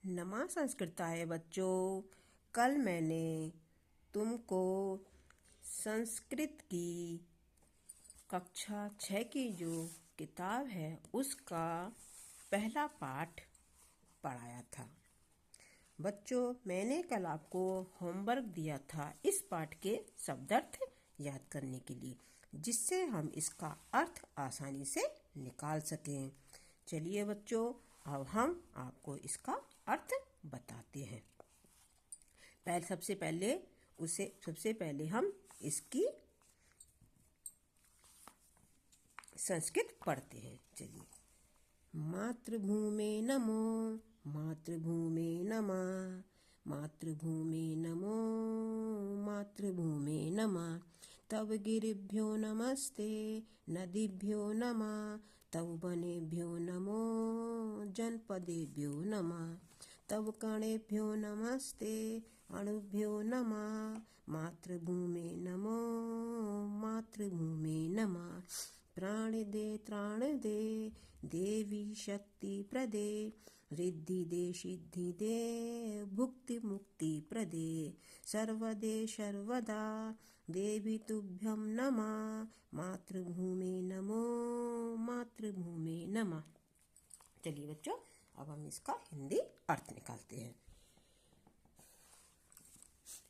नमः संस्कृताय बच्चों। कल मैंने तुमको संस्कृत की कक्षा 6 की जो किताब है उसका पहला पाठ पढ़ाया था। बच्चों, मैंने कल आपको होमवर्क दिया था इस पाठ के शब्दार्थ याद करने के लिए, जिससे हम इसका अर्थ आसानी से निकाल सकें। चलिए बच्चों, अब हम आपको इसका अर्थ बताते हैं। सबसे पहले हम इसकी संस्कृत पढ़ते हैं। चलिए। मातृभूमे नमो, मातृभूमे नमः, मातृभूमे नमो, मातृभूमे नमः। तव गिरिभ्यो नमस्ते, नदीभ्यो नमः। तव वनेभ्यो नमो, जनपदेभ्यो नमः। तव कणेभ्यो नमस्ते, अणुभ्यो नमः। मातृभूमे नमो, मातृभूमे नमः। प्राणदे त्राणदे, देवी शक्ति प्रदे। रिद्धि दे सिद्धि दे, भुक्ति मुक्ति प्रदे। सर्वदे सर्वदा, देवी तुभ्यं नमः। मातृभूमे नमो, मातृभूमे नमः। चलिए बच्चों, अब हम इसका हिंदी अर्थ निकालते हैं।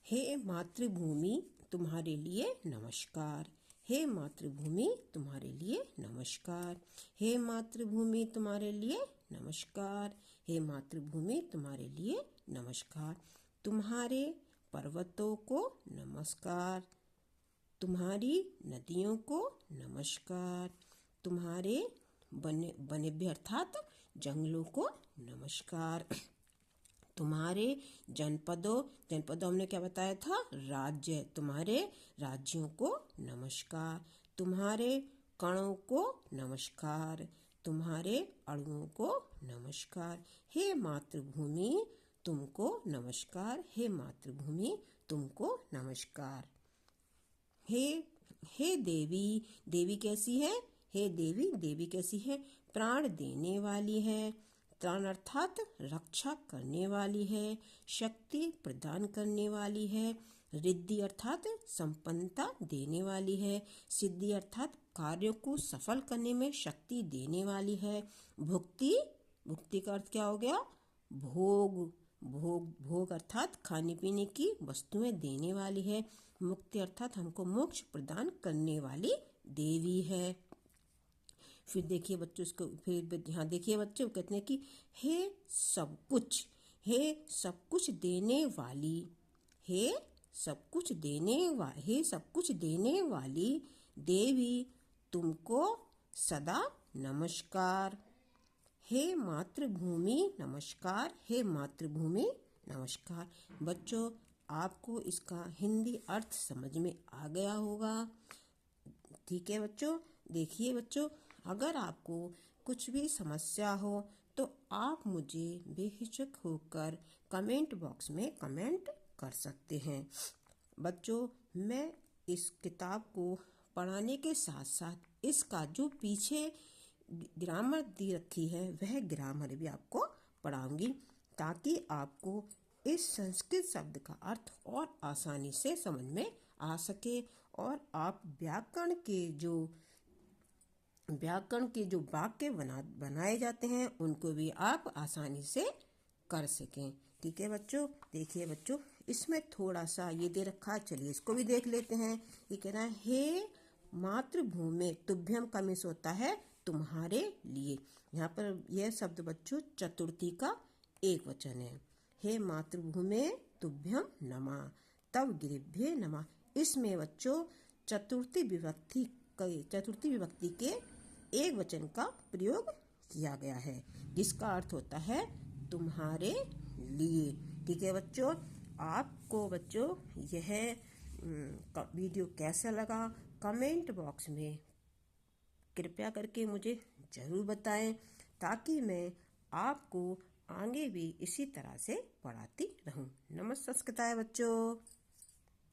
हे मातृभूमि, तुम्हारे लिए नमस्कार। हे मातृभूमि, तुम्हारे लिए नमस्कार। हे मातृभूमि, तुम्हारे लिए नमस्कार। हे मातृभूमि, तुम्हारे लिए नमस्कार। तुम्हारे पर्वतों को नमस्कार। तुम्हारी नदियों को नमस्कार। तुम्हारे वनेभ्य अर्थात जंगलों को नमस्कार। तुम्हारे जनपदों हमने क्या बताया था? राज्य। तुम्हारे राज्यों को नमस्कार। तुम्हारे कणों को नमस्कार। तुम्हारे अणुओं को नमस्कार। हे मातृभूमि, तुमको नमस्कार। हे मातृभूमि, तुमको नमस्कार। हे देवी, देवी कैसी है? हे देवी, देवी कैसी है? प्राण देने वाली है। त्राण अर्थात रक्षा करने वाली है। शक्ति प्रदान करने वाली है। रिद्धि अर्थात संपन्नता देने वाली है। सिद्धि अर्थात कार्यों को सफल करने में शक्ति देने वाली है। भुक्ति, भुक्ति का अर्थ क्या हो गया? भोग। भोग अर्थात खाने पीने की वस्तुएं देने वाली है। मुक्ति अर्थात हमको मोक्ष प्रदान करने वाली देवी है। फिर देखिए बच्चों, इसको फिर यहाँ देखिए बच्चों, कहते हैं कि हे सब कुछ, हे सब कुछ देने वाली, हे सब कुछ देने वाली देवी, तुमको सदा नमस्कार। हे मातृभूमि नमस्कार। हे मातृभूमि नमस्कार। बच्चों, आपको इसका हिंदी अर्थ समझ में आ गया होगा। ठीक है बच्चों। देखिए बच्चों, अगर आपको कुछ भी समस्या हो तो आप मुझे बेहिचक होकर कमेंट बॉक्स में कमेंट कर सकते हैं। बच्चों, मैं इस किताब को पढ़ाने के साथ साथ इसका जो पीछे ग्रामर दी रखी है वह ग्रामर भी आपको पढ़ाऊंगी, ताकि आपको इस संस्कृत शब्द का अर्थ और आसानी से समझ में आ सके और आप व्याकरण के जो वाक्य बनाए जाते हैं उनको भी आप आसानी से कर सकें। ठीक है बच्चों। देखिए बच्चों, इसमें थोड़ा सा ये दे रखा है, चलिए इसको भी देख लेते हैं। ये कह रहा है हे मातृभूमि, तुभ्यम का मिस होता है तुम्हारे लिए। यहाँ पर यह शब्द बच्चों चतुर्थी का एक वचन है। हे मातृभूमि तुभ्यम नमः, तव गिरिभ्ये नमः। इसमें बच्चों चतुर्थी विभक्ति के एक वचन का प्रयोग किया गया है, जिसका अर्थ होता है तुम्हारे लिए। ठीक है बच्चों। आपको बच्चों यह वीडियो कैसा लगा कमेंट बॉक्स में कृपया करके मुझे ज़रूर बताएं, ताकि मैं आपको आगे भी इसी तरह से पढ़ाती रहूं। नमस्ते संस्कृताय बच्चों।